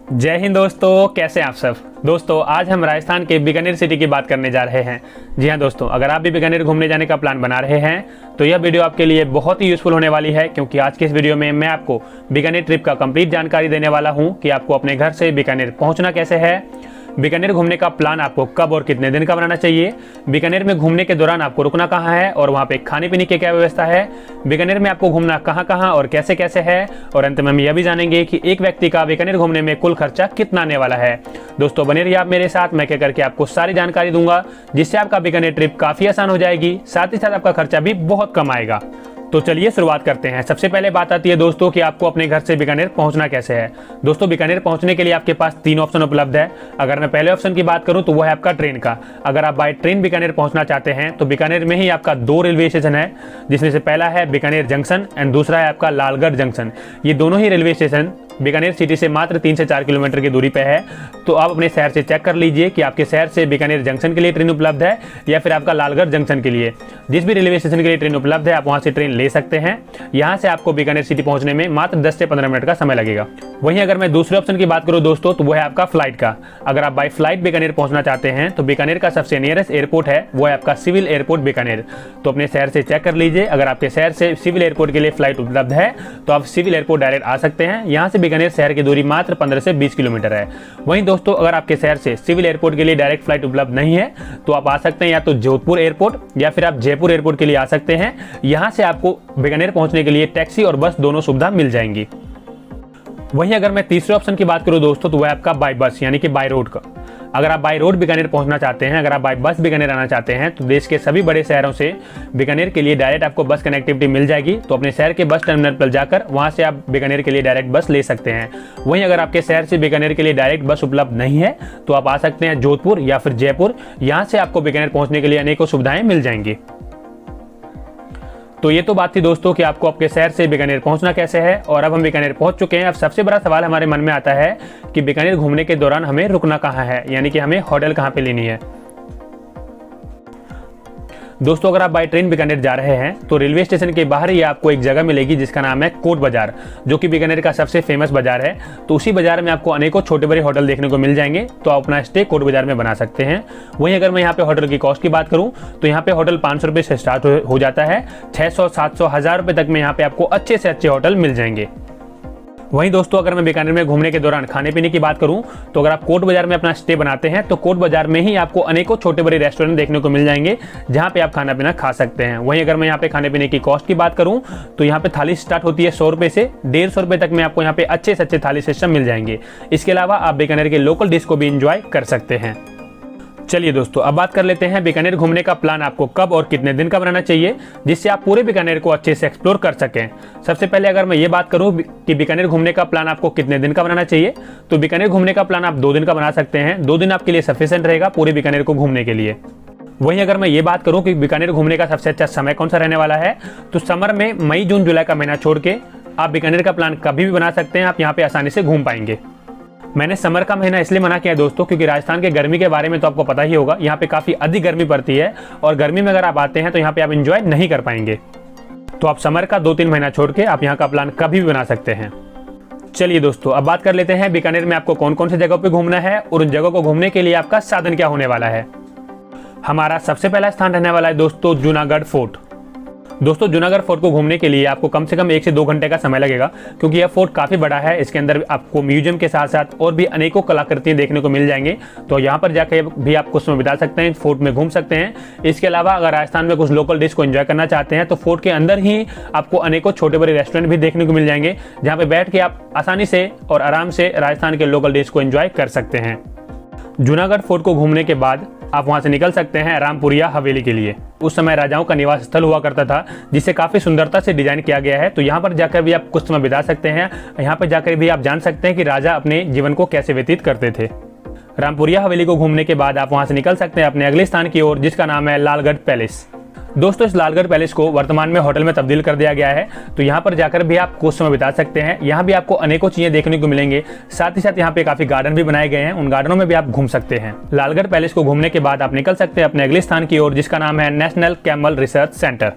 जय हिंद दोस्तों, कैसे हैं आप सब। दोस्तों आज हम राजस्थान के बीकानेर सिटी की बात करने जा रहे हैं। जी हां दोस्तों, अगर आप भी बीकानेर घूमने जाने का प्लान बना रहे हैं तो यह वीडियो आपके लिए बहुत ही यूजफुल होने वाली है, क्योंकि आज के इस वीडियो में मैं आपको बीकानेर ट्रिप का कंप्लीट जानकारी देने वाला हूं कि आपको अपने घर से बीकानेर पहुंचना कैसे है, बीकानेर घूमने का प्लान आपको कब और कितने दिन का बनाना चाहिए, बीकानेर में घूमने के दौरान आपको रुकना कहाँ है और वहाँ पे खाने पीने की क्या व्यवस्था है, बीकानेर में आपको घूमना कहाँ कहाँ और कैसे कैसे है, और अंत में हम यह भी जानेंगे कि एक व्यक्ति का बीकानेर घूमने में कुल खर्चा कितना आने वाला है। दोस्तों बने रहिए आप मेरे साथ, मैं क्या करके आपको सारी जानकारी दूंगा, जिससे आपका बीकानेर ट्रिप काफी आसान हो जाएगी, साथ ही साथ आपका खर्चा भी बहुत कम आएगा। तो चलिए शुरुआत करते हैं। सबसे पहले बात आती है दोस्तों कि आपको अपने घर से बीकानेर पहुंचना कैसे है। दोस्तों बीकानेर पहुंचने के लिए आपके पास 3 ऑप्शन उपलब्ध है। अगर मैं पहले ऑप्शन की बात करूं तो वो है आपका ट्रेन का। अगर आप बाय ट्रेन बीकानेर पहुंचना चाहते हैं तो बीकानेर में ही आपका 2 रेलवे स्टेशन है, जिसमें से पहला है बीकानेर जंक्शन एंड दूसरा है आपका लालगढ़ जंक्शन। ये दोनों ही रेलवे स्टेशन बीकानेर सिटी से मात्र 3 से 4 किलोमीटर की दूरी पे है। तो आप अपने शहर से चेक कर लीजिए कि आपके शहर से बीकानेर जंक्शन के लिए ट्रेन उपलब्ध है या फिर आपका लालगढ़ जंक्शन के लिए। जिस भी रेलवे स्टेशन के लिए ट्रेन उपलब्ध है आप वहां से ट्रेन ले सकते हैं। यहाँ से आपको बीकानेर सिटी पहुंचने में मात्र 10 से 15 मिनट का समय लगेगा। वहीं अगर मैं दूसरे ऑप्शन की बात करूं दोस्तों तो वो है आपका फ्लाइट का। अगर आप बाय फ्लाइट बीकानेर पहुंचना चाहते हैं तो बीकानेर का सबसे नियरेस्ट एयरपोर्ट है वो है आपका सिविल एयरपोर्ट बीकानेर। तो अपने शहर से चेक कर लीजिए, अगर आपके शहर से सिविल एयरपोर्ट के लिए फ्लाइट उपलब्ध है तो आप सिविल एयरपोर्ट डायरेक्ट आ सकते हैं। यहाँ से बीकानेर शहर की दूरी मात्र 15 से 20 किलोमीटर है। वहीं दोस्तों अगर आपके शहर से सिविल एयरपोर्ट के लिए डायरेक्ट फ्लाइट उपलब्ध नहीं है तो आप आ सकते हैं या तो जोधपुर एयरपोर्ट या फिर आप जयपुर एयरपोर्ट के लिए आ सकते हैं। यहाँ से आपको बीकानेर पहुंचने के लिए टैक्सी और बस दोनों सुविधा मिल जाएंगी। वहीं अगर मैं तीसरे ऑप्शन की बात करूं दोस्तों तो वह आपका बाय बस यानी कि बाय रोड का। अगर आप बाय रोड बीकानेर पहुंचना चाहते हैं, अगर आप बाय बस बीकानेर आना चाहते हैं तो देश के सभी बड़े शहरों से बीकानेर के लिए डायरेक्ट आपको बस कनेक्टिविटी मिल जाएगी। तो अपने शहर के बस टर्मिनल पर जाकर वहां से आप बीकानेर के लिए डायरेक्ट बस ले सकते हैं। वहीं अगर आपके शहर से बीकानेर के लिए डायरेक्ट बस उपलब्ध नहीं है तो आप आ सकते हैं जोधपुर या फिर जयपुर। यहाँ से आपको बीकानेर पहुंचने के लिए अनेकों सुविधाएं मिल जाएंगी। तो ये तो बात थी दोस्तों कि आपको आपके शहर से बीकानेर पहुंचना कैसे है, और अब हम बीकानेर पहुंच चुके हैं। अब सबसे बड़ा सवाल हमारे मन में आता है कि बीकानेर घूमने के दौरान हमें रुकना कहाँ है, यानी कि हमें होटल कहाँ पे लेनी है। दोस्तों अगर आप बाय ट्रेन बीकानेर जा रहे हैं तो रेलवे स्टेशन के बाहर ही आपको एक जगह मिलेगी जिसका नाम है कोट बाजार, जो कि बीकानेर का सबसे फेमस बाजार है। तो उसी बाजार में आपको अनेकों छोटे बड़े होटल देखने को मिल जाएंगे, तो आप अपना स्टे कोट बाजार में बना सकते हैं। वहीं अगर मैं यहाँ पे होटल की कॉस्ट की बात करूँ तो यहाँ पे होटल 500 रुपये से स्टार्ट हो जाता है। 600, 700, 1000 रुपये तक में यहाँ पे आपको अच्छे से अच्छे होटल मिल जाएंगे। वहीं दोस्तों अगर मैं बीकानेर में घूमने के दौरान खाने पीने की बात करूं तो अगर आप कोट बाजार में अपना स्टे बनाते हैं तो कोट बाजार में ही आपको अनेकों छोटे बड़े रेस्टोरेंट देखने को मिल जाएंगे जहां पे आप खाना पीना खा सकते हैं। वहीं अगर मैं यहां पे खाने पीने की कॉस्ट की बात करूं तो यहां पे थाली स्टार्ट होती है 100 रुपए से 150 रुपए तक में आपको यहां पे अच्छे से अच्छे थाली सिस्टम मिल जाएंगे। इसके अलावा आप बीकानेर के लोकल डिश को भी इंजॉय कर सकते हैं। चलिए दोस्तों अब बात कर लेते हैं बीकानेर घूमने का प्लान आपको कब और कितने दिन का बनाना चाहिए, जिससे आप पूरे बीकानेर को अच्छे से एक्सप्लोर कर सकें। सबसे पहले अगर मैं ये बात करूं कि बीकानेर घूमने का प्लान आपको कितने दिन का बनाना चाहिए, तो बीकानेर घूमने का प्लान आप 2 दिन का बना सकते हैं। 2 दिन आपके लिए सफिशिएंट रहेगा पूरे बीकानेर को घूमने के लिए। वहीं अगर मैं ये बात करूं कि बीकानेर घूमने का सबसे अच्छा समय कौन सा रहने वाला है, तो समर में मई जून जुलाई का महीना छोड़ के आप बीकानेर का प्लान कभी भी बना सकते हैं। आप यहाँ पे आसानी से घूम पाएंगे। मैंने समर का महीना इसलिए मना किया है दोस्तों क्योंकि राजस्थान के गर्मी के बारे में तो आपको पता ही होगा, यहाँ पे काफी अधिक गर्मी पड़ती है और गर्मी में अगर आप आते हैं तो यहाँ पे आप एंजॉय नहीं कर पाएंगे। तो आप समर का 2-3 महीना छोड़ के आप यहाँ का प्लान कभी भी बना सकते हैं। चलिए दोस्तों अब बात कर लेते हैं बीकानेर में आपको कौन कौन सी जगहों पे घूमना है और उन जगहों को घूमने के लिए आपका साधन क्या होने वाला है। हमारा सबसे पहला स्थान रहने वाला है दोस्तों जूनागढ़ फोर्ट। दोस्तों जूनागढ़ फोर्ट को घूमने के लिए आपको कम से कम 1 से 2 घंटे का समय लगेगा, क्योंकि यह फोर्ट काफी बड़ा है। इसके अंदर आपको म्यूजियम के साथ साथ और भी अनेकों कलाकृतियां देखने को मिल जाएंगे। तो यहाँ पर जाकर भी आप कुछ समय बिता सकते हैं, फोर्ट में घूम सकते हैं। इसके अलावा अगर राजस्थान में कुछ लोकल डिश को एंजॉय करना चाहते हैं तो फोर्ट के अंदर ही आपको अनेकों छोटे बड़े रेस्टोरेंट भी देखने को मिल जाएंगे, जहाँ पे बैठ के आप आसानी से और आराम से राजस्थान के लोकल डिश को एंजॉय कर सकते हैं। जूनागढ़ फोर्ट को घूमने के बाद आप वहां से निकल सकते हैं रामपुरिया हवेली के लिए। उस समय राजाओं का निवास स्थल हुआ करता था, जिसे काफी सुंदरता से डिजाइन किया गया है। तो यहाँ पर जाकर भी आप कुछ समय बिता सकते हैं। यहाँ पर जाकर भी आप जान सकते हैं कि राजा अपने जीवन को कैसे व्यतीत करते थे। रामपुरिया हवेली को घूमने के बाद आप वहां से निकल सकते हैं अपने अगले स्थान की ओर, जिसका नाम है लालगढ़ पैलेस। दोस्तों इस लालगढ़ पैलेस को वर्तमान में होटल में तब्दील कर दिया गया है। तो यहाँ पर जाकर भी आप कुछ समय बिता सकते हैं। यहाँ भी आपको अनेकों चीजें देखने को मिलेंगे। साथ ही साथ यहाँ पे काफी गार्डन भी बनाए गए हैं, उन गार्डनों में भी आप घूम सकते हैं। लालगढ़ पैलेस को घूमने के बाद आप निकल सकते हैं अपने अगले स्थान की ओर, जिसका नाम है नेशनल कैमल रिसर्च सेंटर।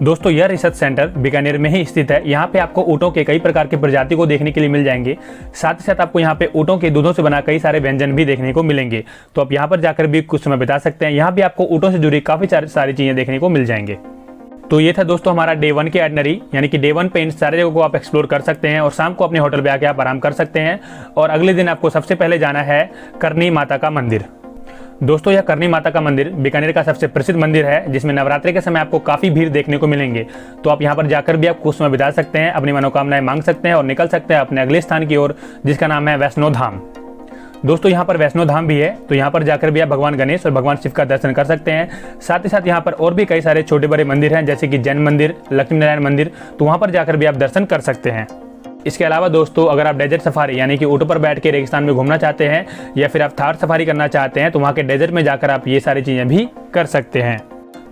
दोस्तों यह रिसर्च सेंटर बीकानेर में ही स्थित है। यहाँ पे आपको ऊँटों के कई प्रकार के प्रजाति को देखने के लिए मिल जाएंगे। साथ ही साथ आपको यहाँ पे ऊँटों के दूधों से बना कई सारे व्यंजन भी देखने को मिलेंगे। तो आप यहाँ पर जाकर भी कुछ समय बिता सकते हैं। यहाँ भी आपको ऊँटों से जुड़ी काफ़ी सारी चीज़ें देखने को मिल जाएंगे। तो ये था दोस्तों हमारा डे 1 के आइटनरी, यानी कि डे 1 पे इन सारे जगहों को आप एक्सप्लोर कर सकते हैं और शाम को अपने होटल पे आके आप आराम कर सकते हैं। और अगले दिन आपको सबसे पहले जाना है करनी माता का मंदिर। दोस्तों यह करनी माता का मंदिर बीकानेर का सबसे प्रसिद्ध मंदिर है, जिसमें नवरात्रि के समय आपको काफ़ी भीड़ देखने को मिलेंगे। तो आप यहाँ पर जाकर भी आप कुछ समय बिता सकते हैं, अपनी मनोकामनाएं मांग सकते हैं और निकल सकते हैं अपने अगले स्थान की ओर, जिसका नाम है वैष्णो धाम। दोस्तों यहाँ पर वैष्णो धाम भी है, तो यहाँ पर जाकर भी आप भगवान गणेश और भगवान शिव का दर्शन कर सकते हैं। साथ ही साथ यहाँ पर और भी कई सारे छोटे बड़े मंदिर हैं, जैसे कि जैन मंदिर, लक्ष्मी नारायण मंदिर, तो वहाँ पर जाकर भी आप दर्शन कर सकते हैं। इसके अलावा दोस्तों अगर आप डेजर्ट सफारी यानी कि ऊँटों पर बैठ के रेगिस्तान में घूमना चाहते हैं या फिर आप थार सफारी करना चाहते हैं, तो वहाँ के डेजर्ट में जाकर आप ये सारी चीज़ें भी कर सकते हैं।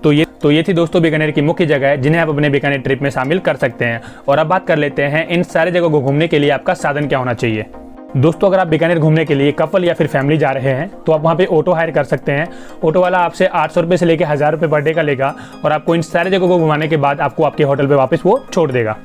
तो ये थी दोस्तों बीकानेर की मुख्य जगह है जिन्हें आप अपने बीकानेर ट्रिप में शामिल कर सकते हैं। और अब बात कर लेते हैं इन सारे जगहों को घूमने के लिए आपका साधन क्या होना चाहिए। दोस्तों अगर आप बीकानेर घूमने के लिए कपल या फिर फैमिली जा रहे हैं तो आप वहाँ पे ऑटो हायर कर सकते हैं। ऑटो वाला आपसे 800 रुपये से लेकर 1000 रुपये पर डे का लेगा और आपको इन सारे जगहों को घुमाने के बाद आपको आपके होटल पे वापस वो छोड़ देगा।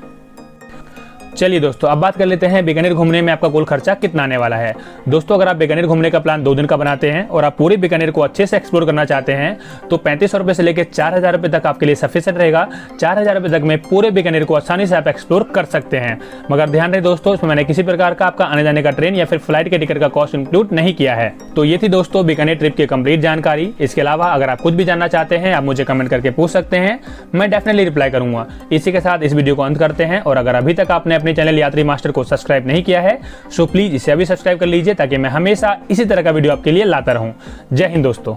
चलिए दोस्तों अब बात कर लेते हैं बीकानेर घूमने में आपका कुल खर्चा कितना आने वाला है। दोस्तों अगर आप बीकानेर घूमने का प्लान 2 दिन का बनाते हैं और आप पूरे बीकानेर को अच्छे से एक्सप्लोर करना चाहते हैं तो 3500 रुपये से लेकर 4000 रुपये तक आपके लिए सफिशिएंट रहेगा। 4000 रुपये तक में पूरे बीकानेर को आसानी से आप एक्सप्लोर कर सकते हैं। मगर ध्यान रहे दोस्तों, इसमें मैंने किसी प्रकार का आपका आने जाने का ट्रेन या फिर फ्लाइट के टिकट का कॉस्ट इंक्लूड नहीं किया है। तो ये थी दोस्तों बीकानेर ट्रिप की कंप्लीट जानकारी। इसके अलावा अगर आप कुछ भी जानना चाहते हैं आप मुझे कमेंट करके पूछ सकते हैं, मैं डेफिनेटली रिप्लाई करूंगा। इसी के साथ इस वीडियो को अंत करते हैं और अगर अभी तक आपने अपने चैनल यात्री मास्टर को सब्सक्राइब नहीं किया है सो प्लीज इसे अभी सब्सक्राइब कर लीजिए ताकि मैं हमेशा इसी तरह का वीडियो आपके लिए लाता रहूं। जय हिंद दोस्तों।